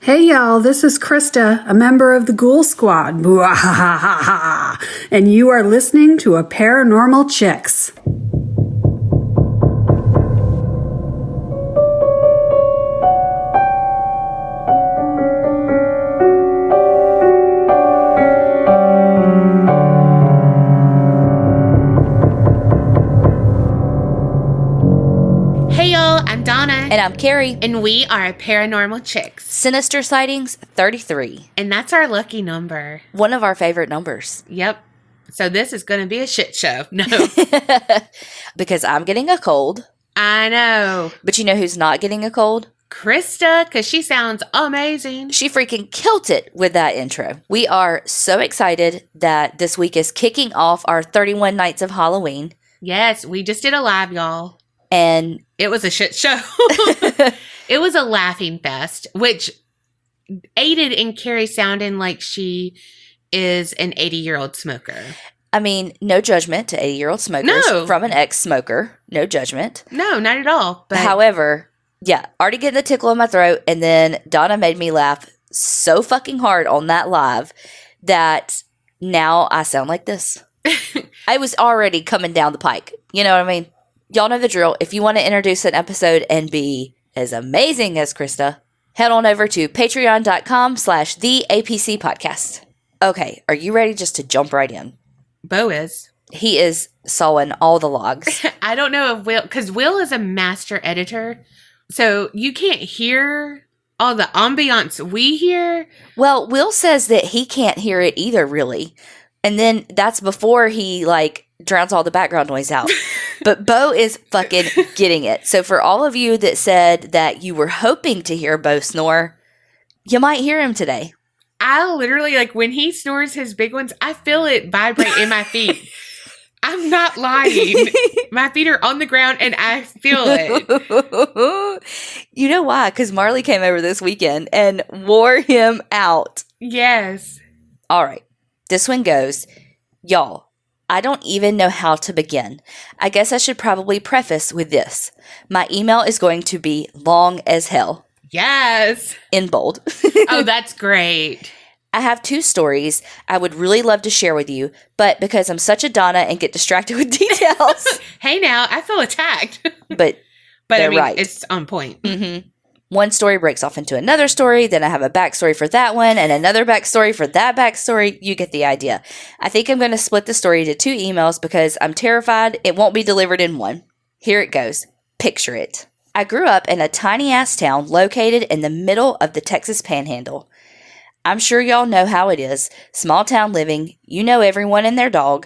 Hey y'all, this is Krista, a member of the Ghoul Squad. And you are listening to a Paranormal Chicks. And I'm Carrie. And we are Paranormal Chicks. Sinister Sightings 33. And that's our lucky number. One of our favorite numbers. Yep. So this is going to be a shit show. No. Because I'm getting a cold. I know. But you know who's not getting a cold? Krista, because she sounds amazing. She freaking killed it with that intro. We are so excited that this week is kicking off our 31 Nights of Halloween. Yes, we just did a live, y'all. And it was a shit show. It was a laughing fest, which aided in Carrie sounding like she is an 80-year-old smoker. I mean, no judgment to 80-year-old smokers from an ex-smoker. No judgment. No, not at all. But however, yeah, already getting the tickle in my throat. And then Donna made me laugh so fucking hard on that live that now I sound like this. I was already coming down the pike. You know what I mean? Y'all know the drill. If you want to introduce an episode and be as amazing as Krista, head on over to patreon.com/theapc podcast. Okay, are you ready just to jump right in? Bo is. He is sawing all the logs. I don't know if Will, because Will is a master editor, so you can't hear all the ambiance we hear. Well, Will says that he can't hear it either, really. And then that's before he, drowns all the background noise out. But Bo is fucking getting it. So for all of you that said that you were hoping to hear Bo snore, you might hear him today. I literally, when he snores his big ones, I feel it vibrate in my feet. I'm not lying. My feet are on the ground and I feel it. You know why? Because Marley came over this weekend and wore him out. Yes. All right. This one goes, y'all. I don't even know how to begin. I guess I should probably preface with this. My email is going to be long as hell. Yes. In bold. Oh, that's great. I have 2 stories I would really love to share with you, but because I'm such a Donna and get distracted with details. Hey now, I feel attacked. But I mean, right. It's on point. Mm-hmm. One story breaks off into another story, then I have a backstory for that one, and another backstory for that backstory. You get the idea. I think I'm going to split the story into 2 emails because I'm terrified it won't be delivered in one. Here it goes. Picture it. I grew up in a tiny-ass town located in the middle of the Texas Panhandle. I'm sure y'all know how it is. Small town living, you know everyone and their dog,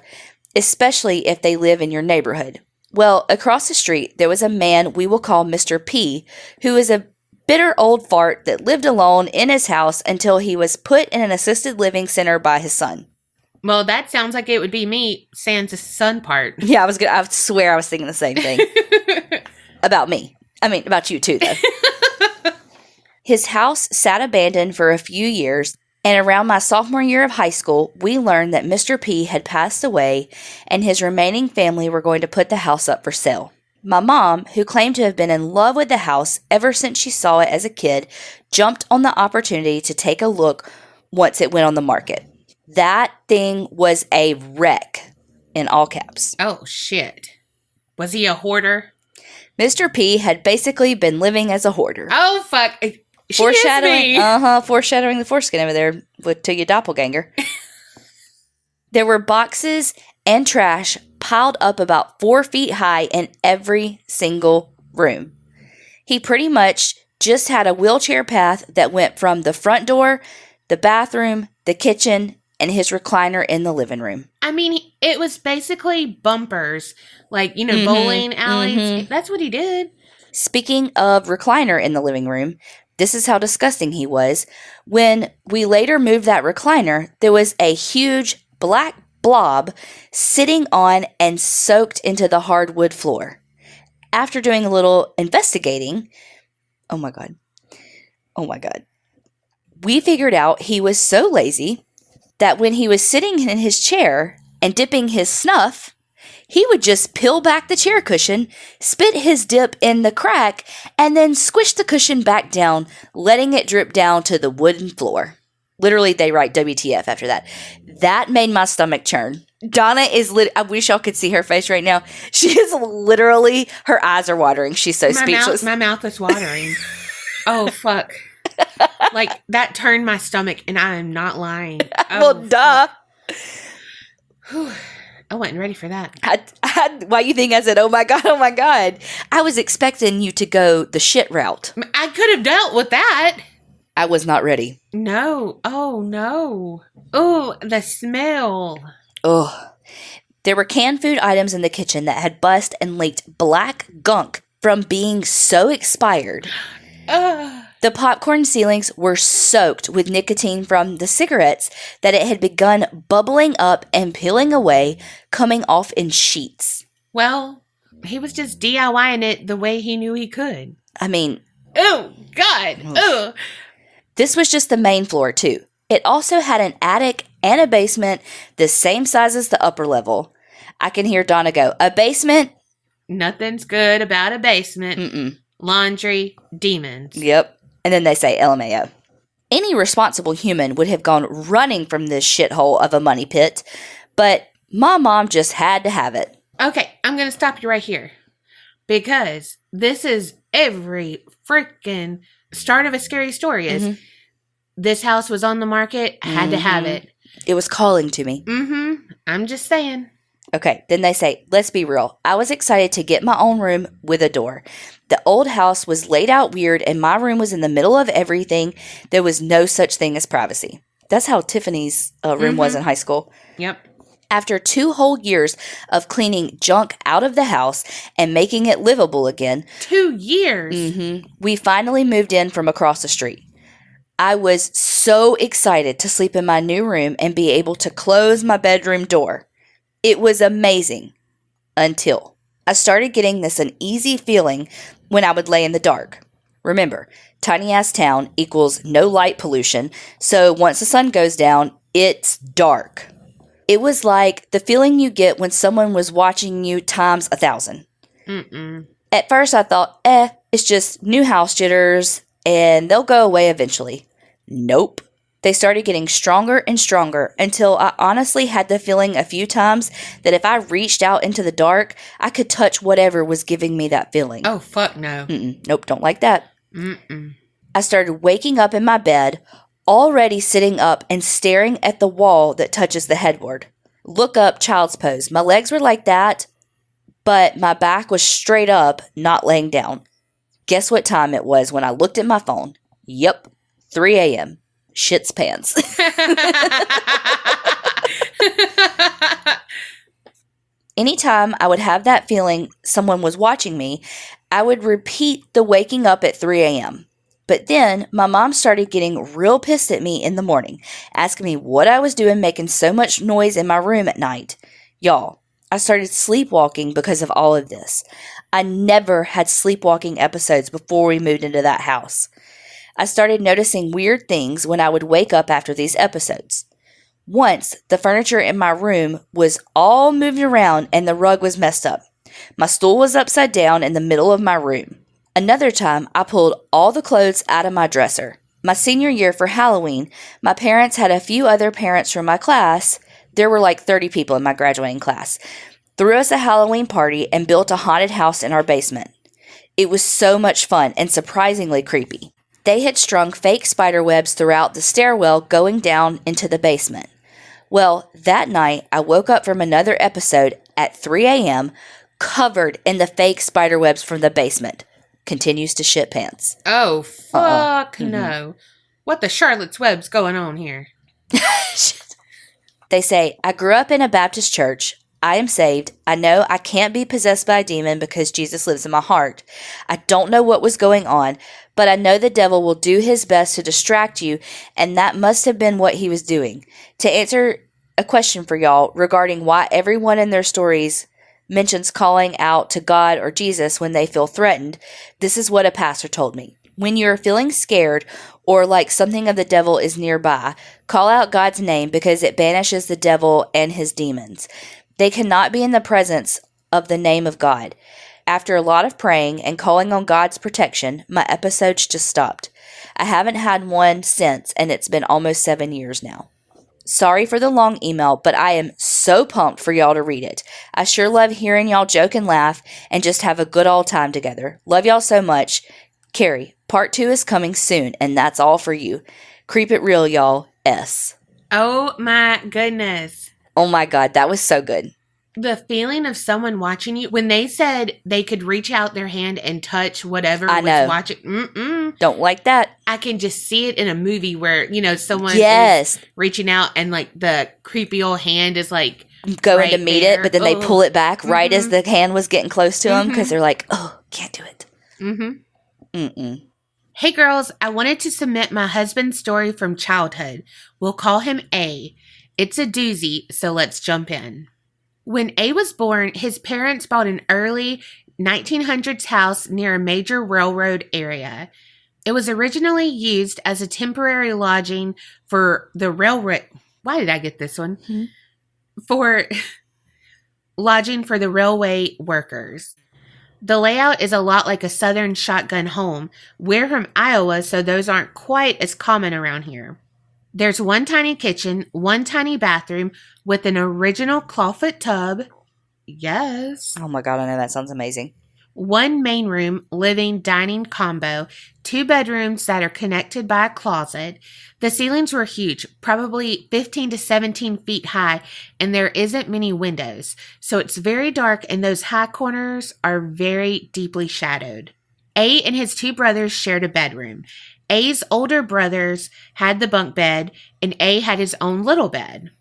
especially if they live in your neighborhood. Well, across the street, there was a man we will call Mr. P, who is a bitter old fart that lived alone in his house until he was put in an assisted living center by his son. Well, that sounds like it would be me, sans the son part. Yeah, I swear I was thinking the same thing. About me. I mean, about you too, though. His house sat abandoned for a few years, and around my sophomore year of high school, we learned that Mr. P had passed away and his remaining family were going to put the house up for sale. My mom, who claimed to have been in love with the house ever since she saw it as a kid, jumped on the opportunity to take a look once it went on the market. That thing was a wreck, in all caps. Oh, shit. Was he a hoarder? Mr. P had basically been living as a hoarder. Oh, fuck. Foreshadowing the foreskin over there to your doppelganger. There were boxes and trash piled up about 4 feet high in every single room. He pretty much just had a wheelchair path that went from the front door, the bathroom, the kitchen, and his recliner in the living room. I mean, it was basically bumpers, bowling alleys. Mm-hmm. That's what he did. Speaking of recliner in the living room, this is how disgusting he was. When we later moved that recliner, there was a huge black blob sitting on and soaked into the hardwood floor. After doing a little investigating, oh my God, we figured out he was so lazy that when he was sitting in his chair and dipping his snuff, He would just peel back the chair cushion, spit his dip in the crack, and then squish the cushion back down, letting it drip down to the wooden floor. Literally, they write WTF after that. That made my stomach churn. Donna is I wish y'all could see her face right now. She is literally, her eyes are watering. She's so speechless. My mouth is watering. Oh, fuck. Like, that turned my stomach, and I am not lying. Oh, well, duh. Whew. I wasn't ready for that. Why you think I said, oh my God, oh my God? I was expecting you to go the shit route. I could have dealt with that. I was not ready. No. Oh, no. Oh, the smell. Ugh. There were canned food items in the kitchen that had bust and leaked black gunk from being so expired. The popcorn ceilings were soaked with nicotine from the cigarettes that it had begun bubbling up and peeling away, coming off in sheets. Well, he was just DIYing it the way he knew he could. I mean... Oh, God. Oh. This was just the main floor, too. It also had an attic and a basement the same size as the upper level. I can hear Donna go, a basement? Nothing's good about a basement. Mm-mm. Laundry, demons. Yep. And then they say LMAO. Any responsible human would have gone running from this shithole of a money pit, but my mom just had to have it. Okay, I'm going to stop you right here. Because this is every freaking start of a scary story is, this house was on the market, I had to have it. It was calling to me. I'm just saying. Okay, then they say, let's be real. I was excited to get my own room with a door. The old house was laid out weird and my room was in the middle of everything. There was no such thing as privacy. That's how Tiffany's room was in high school. Yep. After 2 whole years of cleaning junk out of the house and making it livable again. 2 years? We finally moved in from across the street. I was so excited to sleep in my new room and be able to close my bedroom door. It was amazing until I started getting this uneasy feeling when I would lay in the dark. Remember, tiny ass town equals no light pollution, so once the sun goes down, it's dark. It was like the feeling you get when someone was watching you times 1,000. At first I thought, it's just new house jitters and they'll go away eventually. Nope. They started getting stronger and stronger until I honestly had the feeling a few times that if I reached out into the dark, I could touch whatever was giving me that feeling. Oh, fuck no. Nope, don't like that. I started waking up in my bed, already sitting up and staring at the wall that touches the headboard. Look up, child's pose. My legs were like that, but my back was straight up, not laying down. Guess what time it was when I looked at my phone? Yep, 3 a.m. Shit's pants. Anytime I would have that feeling someone was watching me, I would repeat the waking up at 3 a.m. But then my mom started getting real pissed at me in the morning, asking me what I was doing making so much noise in my room at night. Y'all, I started sleepwalking because of all of this. I never had sleepwalking episodes before we moved into that house. I started noticing weird things when I would wake up after these episodes. Once, the furniture in my room was all moved around and the rug was messed up. My stool was upside down in the middle of my room. Another time, I pulled all the clothes out of my dresser. My senior year for Halloween, my parents had a few other parents from my class. There were like 30 people in my graduating class. Threw us a Halloween party and built a haunted house in our basement. It was so much fun and surprisingly creepy. They had strung fake spider webs throughout the stairwell going down into the basement. Well, that night, I woke up from another episode at 3 a.m. covered in the fake spider webs from the basement. Continues to shit pants. Oh, fuck no. What the Charlotte's Web's going on here? They say, I grew up in a Baptist church. I am saved. I know I can't be possessed by a demon because Jesus lives in my heart. I don't know what was going on, but I know the devil will do his best to distract you, and that must have been what he was doing. To answer a question for y'all regarding why everyone in their stories mentions calling out to God or Jesus when they feel threatened, this is what a pastor told me. When you're feeling scared or like something of the devil is nearby, call out God's name because it banishes the devil and his demons. They cannot be in the presence of the name of God. After a lot of praying and calling on God's protection, my episodes just stopped. I haven't had one since, and it's been almost 7 years now. Sorry for the long email, but I am so pumped for y'all to read it. I sure love hearing y'all joke and laugh and just have a good old time together. Love y'all so much. Carrie, part 2 is coming soon, and that's all for you. Creep it real, y'all. S. Oh my goodness. Oh my God, that was so good. The feeling of someone watching you, when they said they could reach out their hand and touch whatever I was know. watching. Don't like that. I can just see it in a movie where, someone Yes. is reaching out and like the creepy old hand is like Going right to meet there. it, but then they pull it back right as the hand was getting close to them because they're like, oh, can't do it. Mm-mm. Hey girls, I wanted to submit my husband's story from childhood. We'll call him A. It's a doozy, so let's jump in. When A was born, his parents bought an early 1900s house near a major railroad area. It was originally used as a temporary lodging for the railroad. Why did I get this one? For lodging for the railway workers. The layout is a lot like a southern shotgun home. We're from Iowa, so those aren't quite as common around here. There's one tiny kitchen, one tiny bathroom with an original clawfoot tub. Yes. Oh my God, I know that sounds amazing. One main room, living, dining combo, 2 bedrooms that are connected by a closet. The ceilings were huge, probably 15 to 17 feet high, and there isn't many windows. So it's very dark and those high corners are very deeply shadowed. A and his 2 brothers shared a bedroom. A's older brothers had the bunk bed, and A had his own little bed.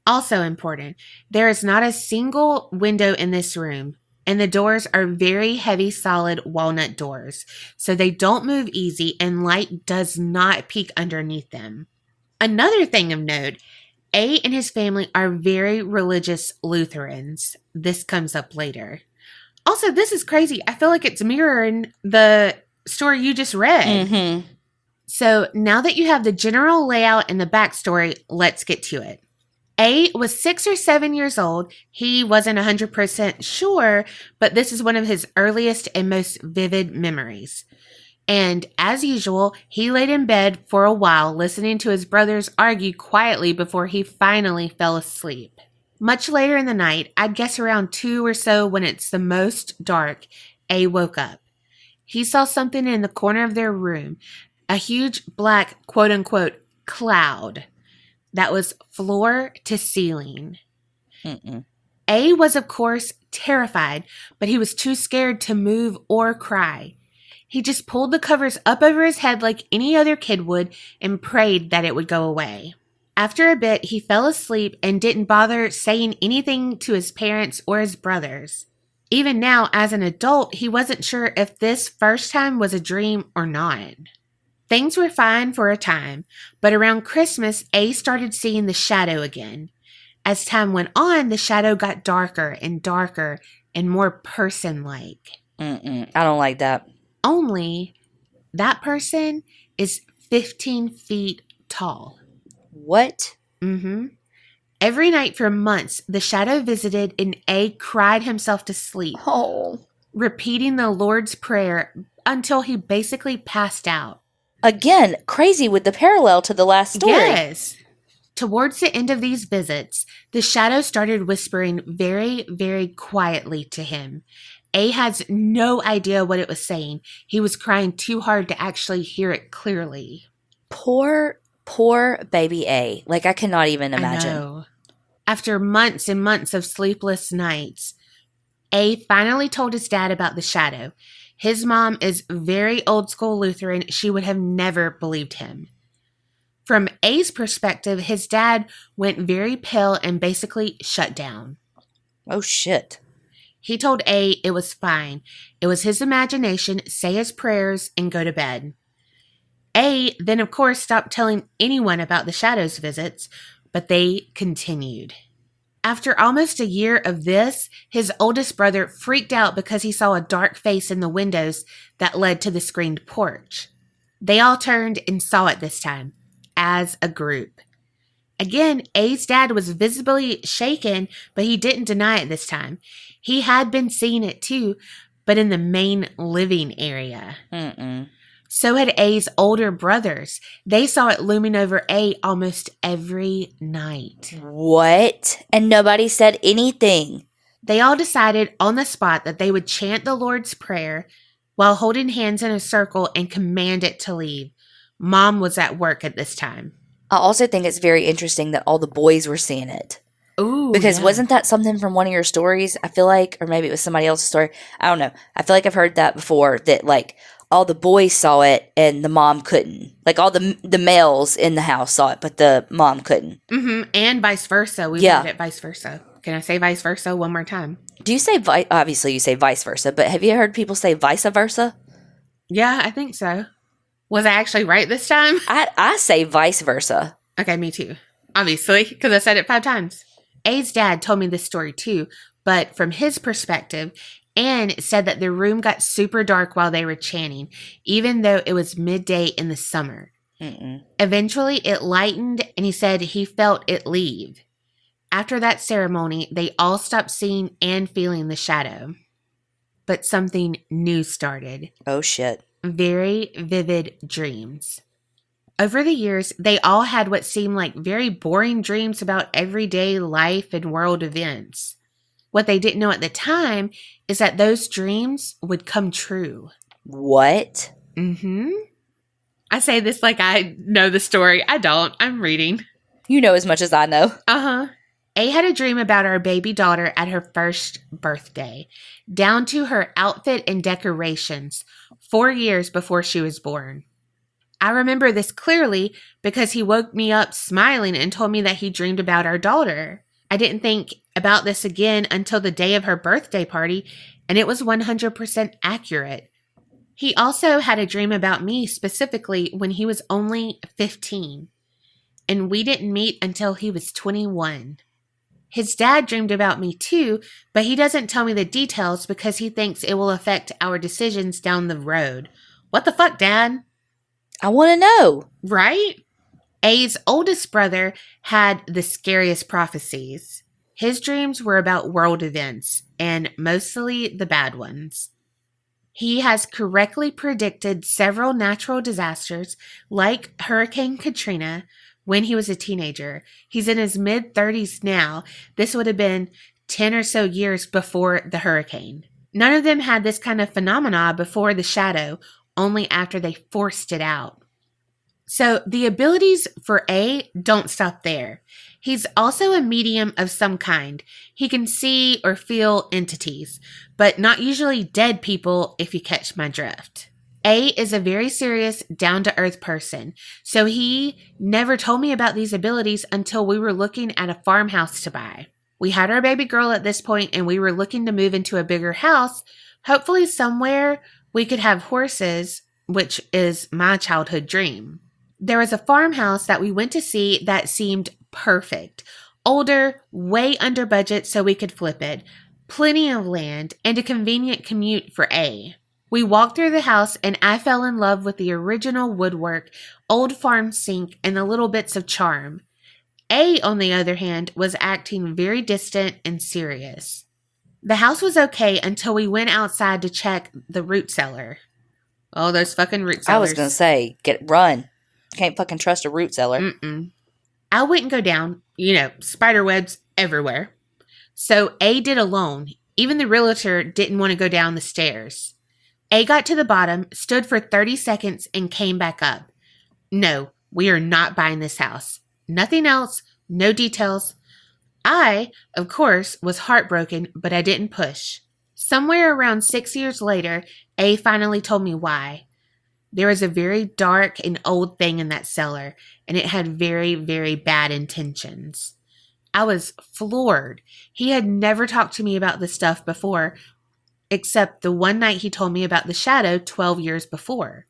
Also important, there is not a single window in this room, and the doors are very heavy, solid walnut doors, so they don't move easy, and light does not peek underneath them. Another thing of note, A and his family are very religious Lutherans. This comes up later. Also, this is crazy. I feel like it's mirroring the story you just read. So now that you have the general layout and the backstory, let's get to it. A was 6 or 7 years old. He wasn't 100% sure, but this is one of his earliest and most vivid memories. And as usual, he laid in bed for a while, listening to his brothers argue quietly before he finally fell asleep. Much later in the night, I'd guess around 2 or so when it's the most dark, A woke up. He saw something in the corner of their room. A huge black, quote-unquote, cloud that was floor to ceiling. A was, of course, terrified, but he was too scared to move or cry. He just pulled the covers up over his head like any other kid would and prayed that it would go away. After a bit, he fell asleep and didn't bother saying anything to his parents or his brothers. Even now, as an adult, he wasn't sure if this first time was a dream or not. Things were fine for a time, but around Christmas, A started seeing the shadow again. As time went on, the shadow got darker and darker and more person-like. I don't like that. Only that person is 15 feet tall. What? Every night for months, the shadow visited and A cried himself to sleep, repeating the Lord's Prayer until he basically passed out. Again, crazy with the parallel to the last story. Yes. Towards the end of these visits, the shadow started whispering very, very quietly to him. A has no idea what it was saying. He was crying too hard to actually hear it clearly. Poor baby A. Like, I cannot even imagine. I know. After months and months of sleepless nights, A finally told his dad about the shadow. His mom is very old school Lutheran. She would have never believed him. From A's perspective, his dad went very pale and basically shut down. Oh, shit. He told A it was fine. It was his imagination, say his prayers, and go to bed. A then, of course, stopped telling anyone about the shadow's visits, but they continued. After almost a year of this, his oldest brother freaked out because he saw a dark face in the windows that led to the screened porch. They all turned and saw it this time, as a group. Again, A's dad was visibly shaken, but he didn't deny it this time. He had been seeing it too, but in the main living area. So had A's older brothers. They saw it looming over A almost every night. What? And nobody said anything. They all decided on the spot that they would chant the Lord's Prayer while holding hands in a circle and command it to leave. Mom was at work at this time. I also think it's very interesting that all the boys were seeing it. Ooh, Because yeah. wasn't that something from one of your stories? I feel like, or maybe it was somebody else's story. I don't know. I feel like I've heard that before, that like all the boys saw it and the mom couldn't. Like all the males in the house saw it, but the mom couldn't. And vice versa. We've heard it vice versa. Can I say vice versa one more time? Do you say, obviously you say vice versa, but have you heard people say vice versa? Yeah, I think so. Was I actually right this time? I say vice versa. Okay, me too. Obviously, because I said it 5 times. A's dad told me this story too, but from his perspective, and said that the room got super dark while they were chanting, even though it was midday in the summer. Eventually, it lightened, and he said he felt it leave. After that ceremony, they all stopped seeing and feeling the shadow. But something new started. Oh, shit. Very vivid dreams. Over the years, they all had what seemed like very boring dreams about everyday life and world events. What they didn't know at the time is that those dreams would come true. What? I say this like I know the story. I don't. I'm reading. You know as much as I know. A had a dream about our baby daughter at her first birthday, down to her outfit and decorations, 4 years before she was born. I remember this clearly because he woke me up smiling and told me that he dreamed about our daughter. I didn't think about this again until the day of her birthday party, and it was 100% accurate. He also had a dream about me specifically when he was only 15, and we didn't meet until he was 21. His dad dreamed about me too, but he doesn't tell me the details because he thinks it will affect our decisions down the road. What the fuck, Dad? I want to know. Right? A's oldest brother had the scariest prophecies. His dreams were about world events, and mostly the bad ones. He has correctly predicted several natural disasters, like Hurricane Katrina, when he was a teenager. He's in his mid-30s now. This would have been 10 or so years before the hurricane. None of them had this kind of phenomena before the shadow, only after they forced it out. So the abilities for A don't stop there. He's also a medium of some kind. He can see or feel entities, but not usually dead people, if you catch my drift. A is a very serious, down-to-earth person, so he never told me about these abilities until we were looking at a farmhouse to buy. We had our baby girl at this point, and we were looking to move into a bigger house, hopefully somewhere we could have horses, which is my childhood dream. There was a farmhouse that we went to see that seemed perfect. Older, way under budget so we could flip it, plenty of land, and a convenient commute for A. We walked through the house and I fell in love with the original woodwork, old farm sink, and the little bits of charm. A, on the other hand, was acting very distant and serious. The house was okay until we went outside to check the root cellar. Oh, those fucking root cellars. I was going to say, run. Can't fucking trust a root cellar. I wouldn't go down. Spider webs everywhere. So A did alone. Even the realtor didn't want to go down the stairs. A got to the bottom, stood for 30 seconds, and came back up. No, we are not buying this house. Nothing else, no details. I, of course, was heartbroken, but I didn't push. Somewhere around 6 years later, A finally told me why. There was a very dark and old thing in that cellar, and it had very, very bad intentions. I was floored. He had never talked to me about this stuff before, except the one night he told me about the shadow 12 years before.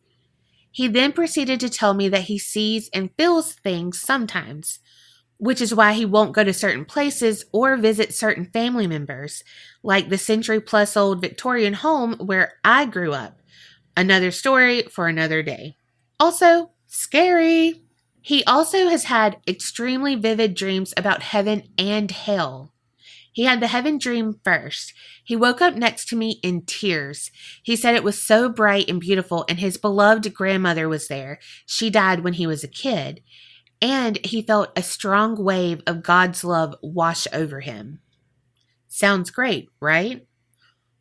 He then proceeded to tell me that he sees and feels things sometimes, which is why he won't go to certain places or visit certain family members, like the century-plus-old Victorian home where I grew up. Another story for another day. Also, scary. He also has had extremely vivid dreams about heaven and hell. He had the heaven dream first. He woke up next to me in tears. He said it was so bright and beautiful, and his beloved grandmother was there. She died when he was a kid. And he felt a strong wave of God's love wash over him. Sounds great, right?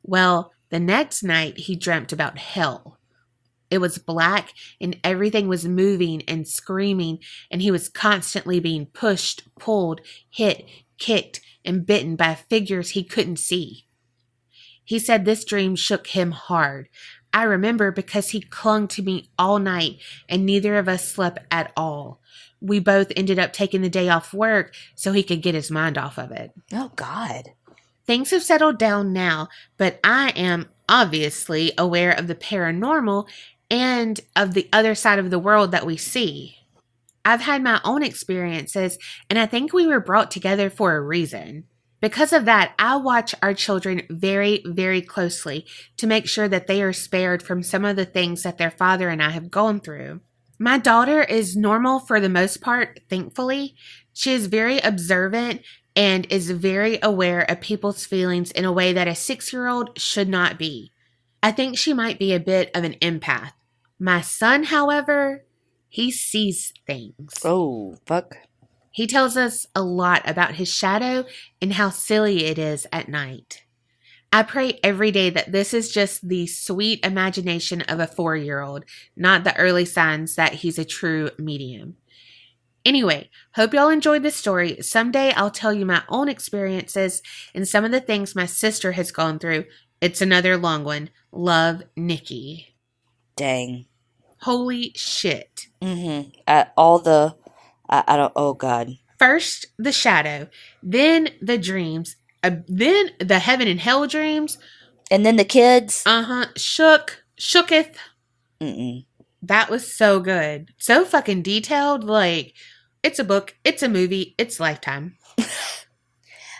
Well, the next night he dreamt about hell. It was black and everything was moving and screaming, and he was constantly being pushed, pulled, hit, kicked, and bitten by figures he couldn't see. He said this dream shook him hard. I remember because he clung to me all night and neither of us slept at all. We both ended up taking the day off work so he could get his mind off of it. Oh, God. Things have settled down now, but I am obviously aware of the paranormal and of the other side of the world that we see. I've had my own experiences, and I think we were brought together for a reason. Because of that, I watch our children very, very closely to make sure that they are spared from some of the things that their father and I have gone through. My daughter is normal for the most part, thankfully. She is very observant and is very aware of people's feelings in a way that a 6-year-old should not be. I think she might be a bit of an empath. My son, however, he sees things. Oh, fuck. He tells us a lot about his shadow and how silly it is at night. I pray every day that this is just the sweet imagination of a 4-year-old, not the early signs that he's a true medium. Anyway, hope y'all enjoyed this story. Someday I'll tell you my own experiences and some of the things my sister has gone through. It's another long one. Love, Nikki. Dang. Holy shit. Mm-hmm. I don't, oh God. First, the shadow, then the dreams, then the heaven and hell dreams. And then the kids. Shooketh. Mm-mm. That was so good. So fucking detailed. Like, it's a book, it's a movie, it's Lifetime.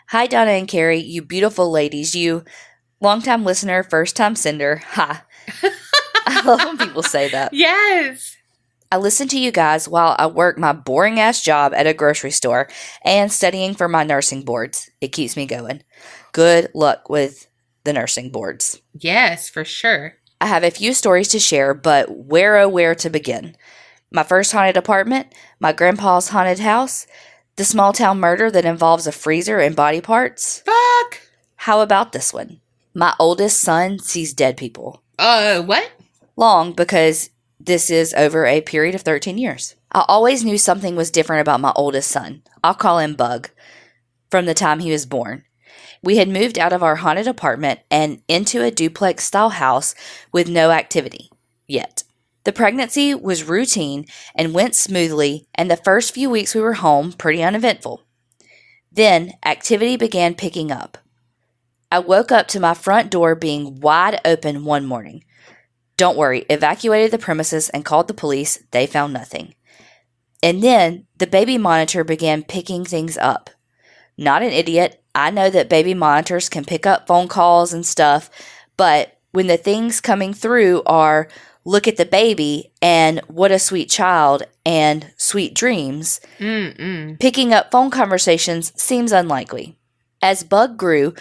Hi, Donna and Carrie, you beautiful ladies. You longtime listener, first time sender. Ha. I love when people say that. Yes. I listen to you guys while I work my boring ass job at a grocery store and studying for my nursing boards. It keeps me going. Good luck with the nursing boards. Yes, for sure. I have a few stories to share, but where to begin? My first haunted apartment, my grandpa's haunted house, the small town murder that involves a freezer and body parts. Fuck! How about this one? My oldest son sees dead people. What? Long, because this is over a period of 13 years. I always knew something was different about my oldest son. I'll call him Bug. From the time he was born. We had moved out of our haunted apartment and into a duplex-style house with no activity yet. The pregnancy was routine and went smoothly, and the first few weeks we were home pretty uneventful. Then activity began picking up. I woke up to my front door being wide open one morning. Don't worry, evacuated the premises and called the police. They found nothing. And then the baby monitor began picking things up. Not an idiot. I know that baby monitors can pick up phone calls and stuff, but when the things coming through are, look at the baby and what a sweet child and sweet dreams, picking up phone conversations seems unlikely. As Bug grew,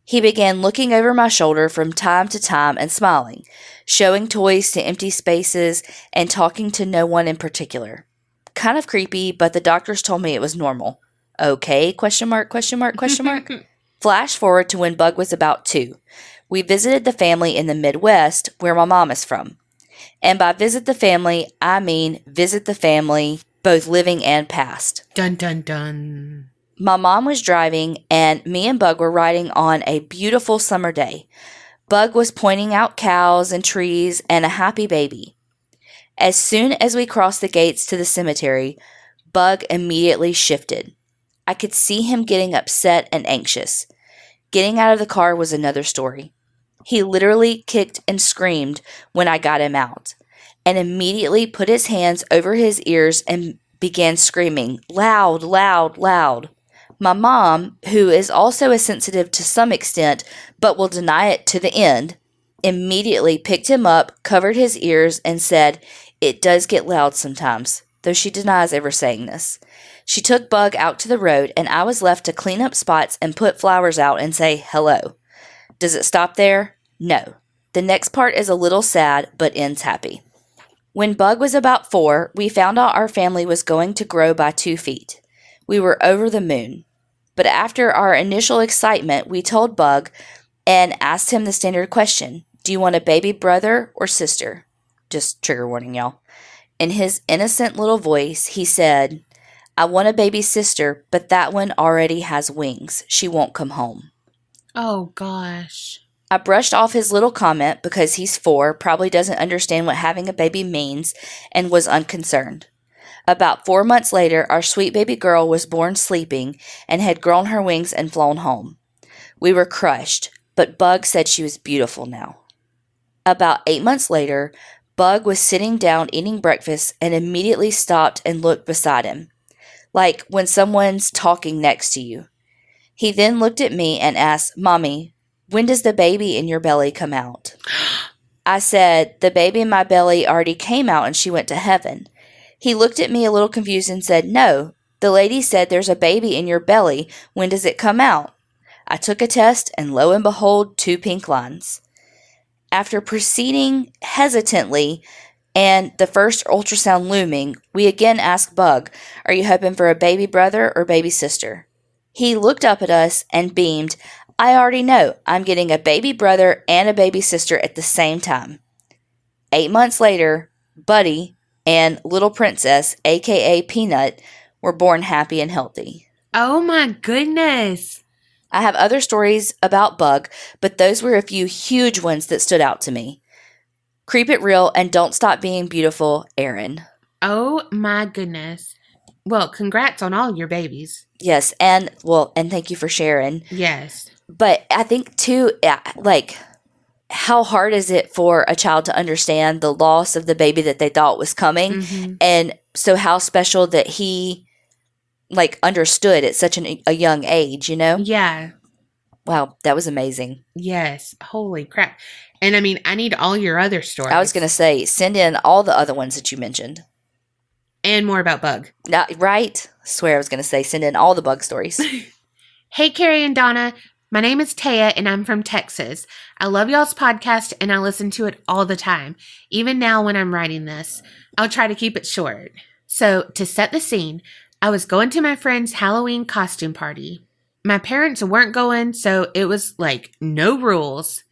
he began looking over my shoulder from time to time and smiling, showing toys to empty spaces and talking to no one in particular. Kind of creepy, but the doctors told me it was normal. Okay, question mark. Flash forward to when Bug was about 2. We visited the family in the Midwest, where my mom is from. And by visit the family, I mean visit the family, both living and past. Dun, dun, dun. My mom was driving, and me and Bug were riding on a beautiful summer day. Bug was pointing out cows and trees and a happy baby. As soon as we crossed the gates to the cemetery, Bug immediately shifted. I could see him getting upset and anxious. Getting out of the car was another story. He literally kicked and screamed when I got him out, and immediately put his hands over his ears and began screaming, loud, loud, loud. My mom, who is also as sensitive to some extent, but will deny it to the end, immediately picked him up, covered his ears, and said, "It does get loud sometimes. though she denies ever saying this. She took Bug out to the road, and I was left to clean up spots and put flowers out and say hello. Does it stop there? No. The next part is a little sad, but ends happy. When Bug was about 4, we found out our family was going to grow by 2 feet. We were over the moon. But after our initial excitement, we told Bug and asked him the standard question, do you want a baby brother or sister? Just trigger warning, y'all. In his innocent little voice, he said, I want a baby sister, but that one already has wings. She won't come home. Oh, gosh. I brushed off his little comment because he's 4, probably doesn't understand what having a baby means, and was unconcerned. About 4 months later, our sweet baby girl was born sleeping and had grown her wings and flown home. We were crushed, but Bug said she was beautiful now. About 8 months later, Bug was sitting down eating breakfast and immediately stopped and looked beside him, like when someone's talking next to you. He then looked at me and asked, Mommy, when does the baby in your belly come out? I said, the baby in my belly already came out and she went to heaven. He looked at me a little confused and said, no, the lady said there's a baby in your belly. When does it come out? I took a test and lo and behold, 2 pink lines. After proceeding hesitantly and the first ultrasound looming, we again asked Bug, are you hoping for a baby brother or baby sister? He looked up at us and beamed, I already know. I'm getting a baby brother and a baby sister at the same time. 8 months later, Buddy and Little Princess, aka Peanut, were born happy and healthy. Oh my goodness. I have other stories about Bug, but those were a few huge ones that stood out to me. Creep it real and don't stop being beautiful, Erin. Oh my goodness. Well, congrats on all your babies. Yes, and thank you for sharing. Yes. But I think too, like, how hard is it for a child to understand the loss of the baby that they thought was coming? Mm-hmm. And so how special that he understood at such a young age, you know? Yeah. Wow, that was amazing. Yes. Holy crap. And I mean, I need all your other stories. I was going to say, send in all the other ones that you mentioned. And more about Bug. Right? I swear I was going to say, send in all the Bug stories. Hey, Carrie and Donna. My name is Taya, and I'm from Texas. I love y'all's podcast, and I listen to it all the time, even now when I'm writing this. I'll try to keep it short. So, to set the scene, I was going to my friend's Halloween costume party. My parents weren't going, so it was like no rules.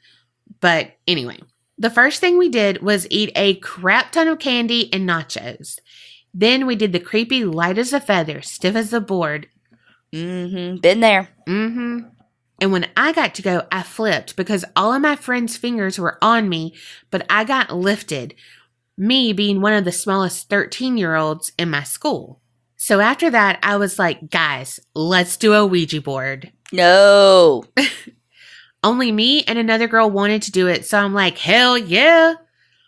But anyway, the first thing we did was eat a crap ton of candy and nachos. Then we did the creepy light as a feather, stiff as a board. Mm-hmm. Been there. Mm-hmm. And when I got to go, I flipped because all of my friends' fingers were on me, but I got lifted, me being one of the smallest 13-year-olds in my school. So after that, I was like, guys, let's do a Ouija board. No. Only me and another girl wanted to do it, so I'm like, hell yeah.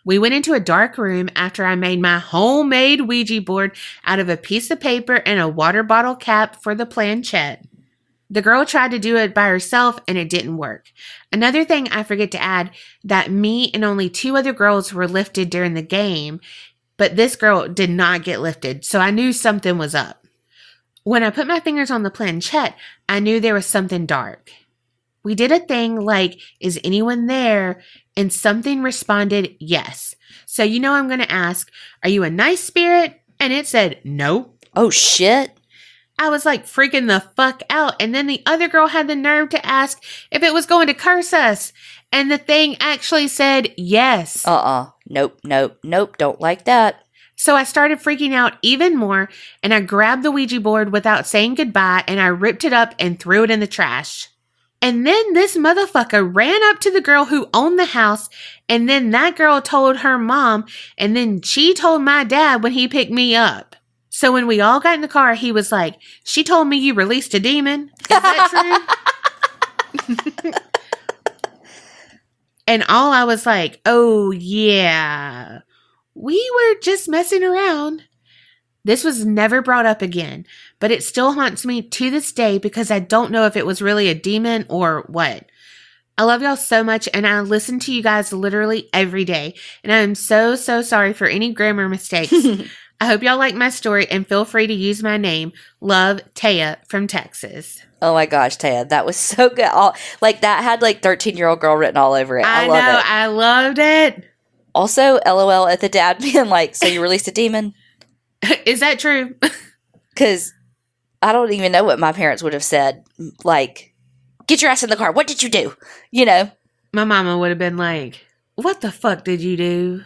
We went into a dark room after I made my homemade Ouija board out of a piece of paper and a water bottle cap for the planchette. The girl tried to do it by herself and it didn't work. Another thing I forget to add, that me and only 2 other girls were lifted during the game, but this girl did not get lifted, so I knew something was up. When I put my fingers on the planchette, I knew there was something dark. We did a thing like, is anyone there? And something responded, yes. So you know I'm going to ask, are you a nice spirit? And it said, no. Oh, shit. I was like freaking the fuck out. And then the other girl had the nerve to ask if it was going to curse us. And the thing actually said yes. Nope. Don't like that. So I started freaking out even more. And I grabbed the Ouija board without saying goodbye. And I ripped it up and threw it in the trash. And then this motherfucker ran up to the girl who owned the house. And then that girl told her mom. And then she told my dad when he picked me up. So when we all got in the car, he was like, she told me you released a demon. Is that true? And all I was like, oh yeah, we were just messing around. This was never brought up again, but it still haunts me to this day because I don't know if it was really a demon or what. I love y'all so much, and I listen to you guys literally every day, and I am so sorry for any grammar mistakes. I hope y'all like my story and feel free to use my name. Love, Taya from Texas. Oh my gosh, Taya, that was so good. That had 13-year-old girl written all over it. I love know, it. I loved it. Also, LOL at the dad being like, so you released a demon? Is that true? Because I don't even know what my parents would have said. Like, get your ass in the car. What did you do? My mama would have been like, what the fuck did you do?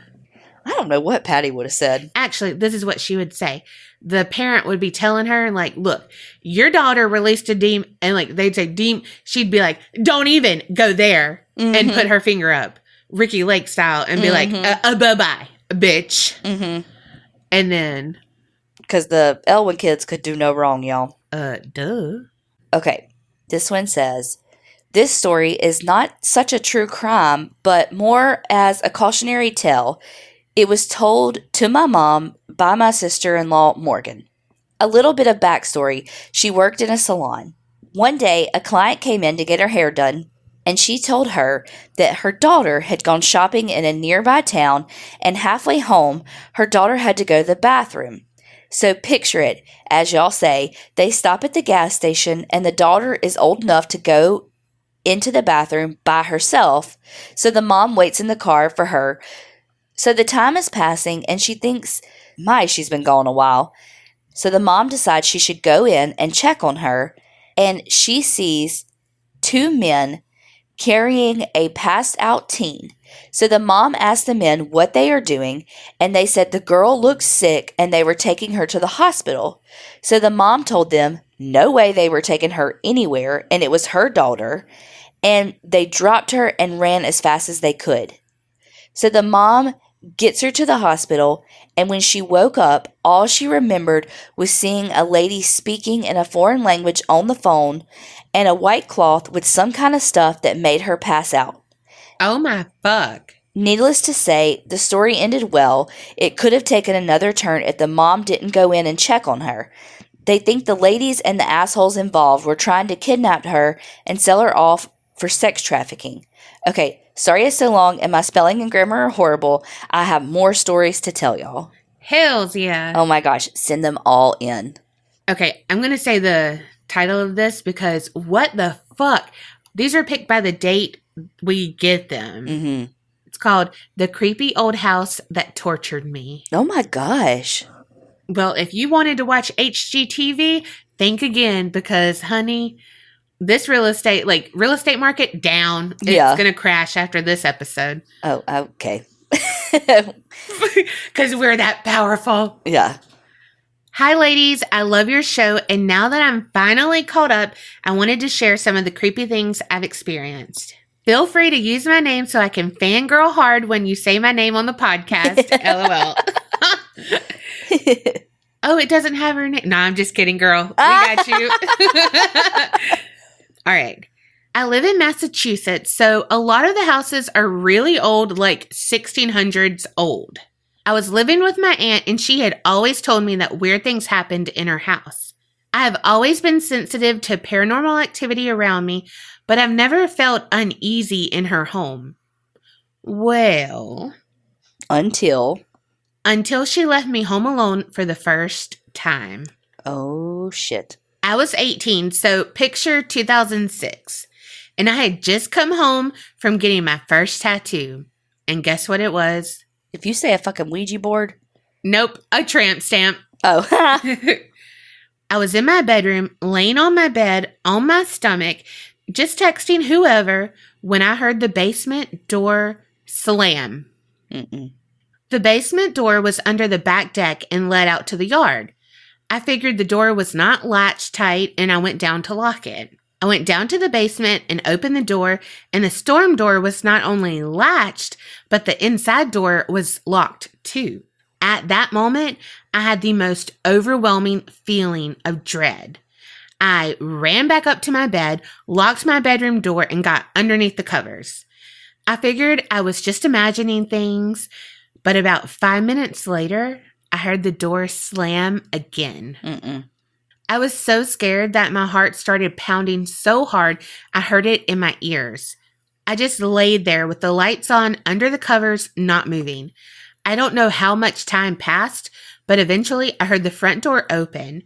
I don't know what Patty would have said. Actually, this is what she would say. The parent would be telling her, like, look, your daughter released a demon. And, they'd say, demon. She'd be like, don't even go there. Mm-hmm. And put her finger up, Ricky Lake style, and be like, bye-bye, bitch. Mm-hmm. And then. Because the Elwyn kids could do no wrong, y'all. Duh. Okay. This one says, this story is not such a true crime, but more as a cautionary tale. It was told to my mom by my sister-in-law, Morgan. A little bit of backstory. She worked in a salon. One day, a client came in to get her hair done, and she told her that her daughter had gone shopping in a nearby town, and halfway home, her daughter had to go to the bathroom. So picture it. As y'all say, they stop at the gas station, and the daughter is old enough to go into the bathroom by herself, so the mom waits in the car for her. So the time is passing, and she thinks, she's been gone a while. So the mom decides she should go in and check on her, and she sees two men carrying a passed-out teen. So the mom asked the men what they are doing, and they said the girl looked sick, and they were taking her to the hospital. So the mom told them no way they were taking her anywhere, and it was her daughter, and they dropped her and ran as fast as they could. So the mom gets her to the hospital, and when she woke up, all she remembered was seeing a lady speaking in a foreign language on the phone and a white cloth with some kind of stuff that made her pass out. Oh my fuck. Needless to say, the story ended well. It could have taken another turn if the mom didn't go in and check on her. They think the ladies and the assholes involved were trying to kidnap her and sell her off for sex trafficking. Okay, sorry it's so long and my spelling and grammar are horrible. I have more stories to tell y'all. Hells yeah. Oh my gosh, send them all in. Okay, I'm going to say the title of this because what the fuck? These are picked by the date we get them. Mm-hmm. It's called The Creepy Old House That Tortured Me. Oh my gosh. Well, if you wanted to watch HGTV, think again because, honey, this real estate market down. It's going to crash after this episode. Oh, okay. Because we're that powerful. Yeah. Hi, ladies. I love your show. And now that I'm finally caught up, I wanted to share some of the creepy things I've experienced. Feel free to use my name so I can fangirl hard when you say my name on the podcast. LOL. Oh, it doesn't have her name. No, I'm just kidding, girl. We got you. All right. I live in Massachusetts, so a lot of the houses are really old, like 1600s old. I was living with my aunt, and she had always told me that weird things happened in her house. I have always been sensitive to paranormal activity around me, but I've never felt uneasy in her home. Well, until she left me home alone for the first time. Oh, shit. I was 18, so picture 2006. And I had just come home from getting my first tattoo. And guess what it was? If you say a fucking Ouija board. Nope, a tramp stamp. Oh. I was in my bedroom, laying on my bed, on my stomach, just texting whoever, when I heard the basement door slam. Mm-mm. The basement door was under the back deck and led out to the yard. I figured the door was not latched tight, and I went down to lock it. I went down to the basement and opened the door, and the storm door was not only latched, but the inside door was locked too. At that moment, I had the most overwhelming feeling of dread. I ran back up to my bed, locked my bedroom door, and got underneath the covers. I figured I was just imagining things, but about 5 minutes later, I heard the door slam again. Mm-mm. I was so scared that my heart started pounding so hard, I heard it in my ears. I just laid there with the lights on under the covers, not moving. I don't know how much time passed, but eventually I heard the front door open.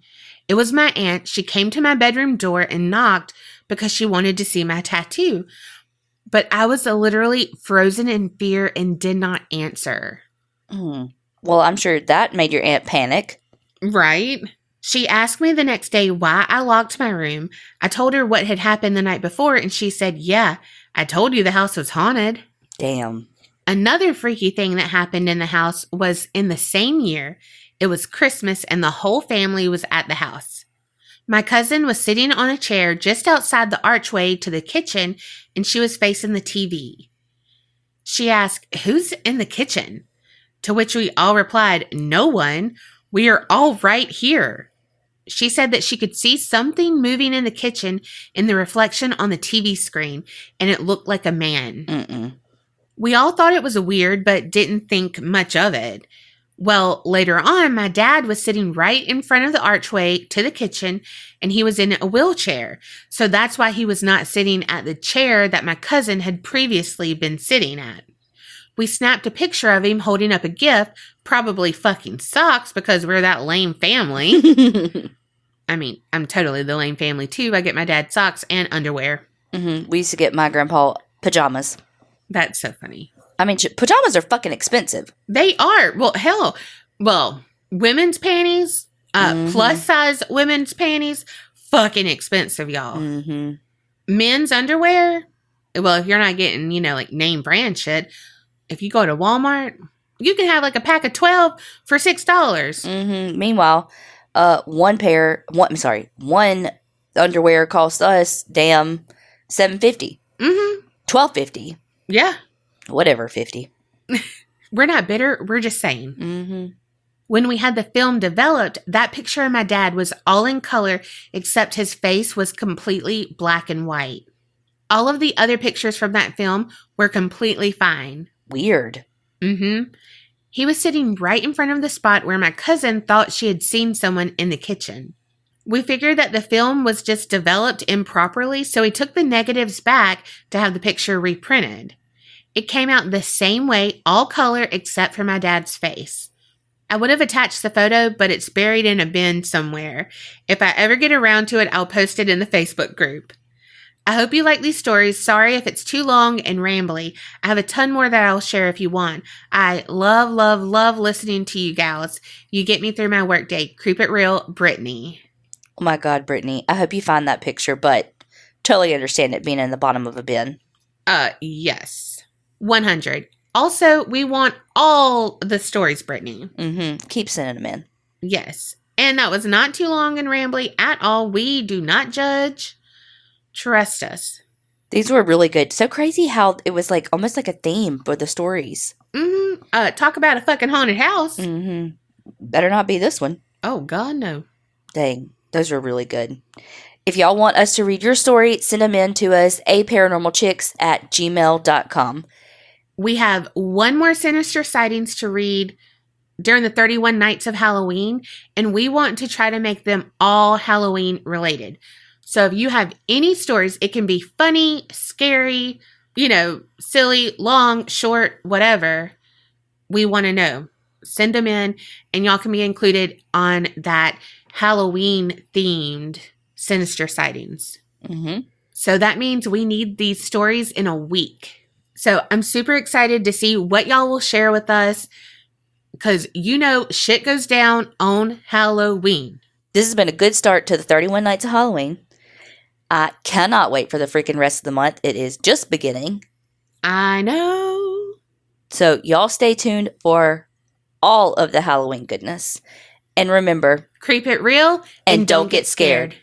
It was my aunt. She came to my bedroom door and knocked because she wanted to see my tattoo. But I was literally frozen in fear and did not answer. Well, I'm sure that made your aunt panic. Right? She asked me the next day why I locked my room. I told her what had happened the night before, and she said, yeah, I told you the house was haunted. Damn. Another freaky thing that happened in the house was in the same year. It was Christmas, and the whole family was at the house. My cousin was sitting on a chair just outside the archway to the kitchen, and she was facing the TV. She asked, who's in the kitchen? To which we all replied, no one. We are all right here. She said that she could see something moving in the kitchen in the reflection on the TV screen, and it looked like a man. We all thought it was weird, but didn't think much of it. Well, later on, my dad was sitting right in front of the archway to the kitchen, and he was in a wheelchair. So that's why he was not sitting at the chair that my cousin had previously been sitting at. We snapped a picture of him holding up a gift, probably fucking socks because we're that lame family. I mean, I'm totally the lame family too. I get my dad socks and underwear. We used to get my grandpa pajamas. That's so funny. I mean, pajamas are fucking expensive. They are. Well, hell. Well, women's panties, plus size women's panties, fucking expensive, y'all. Men's underwear, well, if you're not getting, like name brand shit, if you go to Walmart, you can have like a pack of 12 for $6. Meanwhile, one underwear cost us damn $7.50. $12.50. Yeah. Whatever, 50. We're not bitter. We're just saying. When we had the film developed, that picture of my dad was all in color, except his face was completely black and white. All of the other pictures from that film were completely fine. Weird. He was sitting right in front of the spot where my cousin thought she had seen someone in the kitchen. We figured that the film was just developed improperly, so we took the negatives back to have the picture reprinted. It came out the same way, all color except for my dad's face. I would have attached the photo, but it's buried in a bin somewhere. If I ever get around to it, I'll post it in the Facebook group. I hope you like these stories. Sorry if it's too long and rambly. I have a ton more that I'll share if you want. I love, love, love listening to you gals. You get me through my workday. Creep it real, Brittany. Oh my God, Brittany. I hope you find that picture, but totally understand it being in the bottom of a bin. Yes. 100. Also, we want all the stories, Brittany. Keep sending them in. Yes. And that was not too long and rambly at all. We do not judge. Trust us. These were really good. So crazy how it was like almost like a theme for the stories. Talk about a fucking haunted house. Better not be this one. Oh, God, no. Dang. Those were really good. If y'all want us to read your story, send them in to us, aparanormalchicks@gmail.com. We have one more Sinister Sightings to read during the 31 nights of Halloween, and we want to try to make them all Halloween related. So if you have any stories, it can be funny, scary, silly, long, short, whatever. We want to know. Send them in, and y'all can be included on that Halloween-themed Sinister Sightings. So that means we need these stories in a week. So I'm super excited to see what y'all will share with us, because shit goes down on Halloween. This has been a good start to the 31 Nights of Halloween. I cannot wait for the freaking rest of the month. It is just beginning. I know. So y'all stay tuned for all of the Halloween goodness. And remember, creep it real and don't get scared.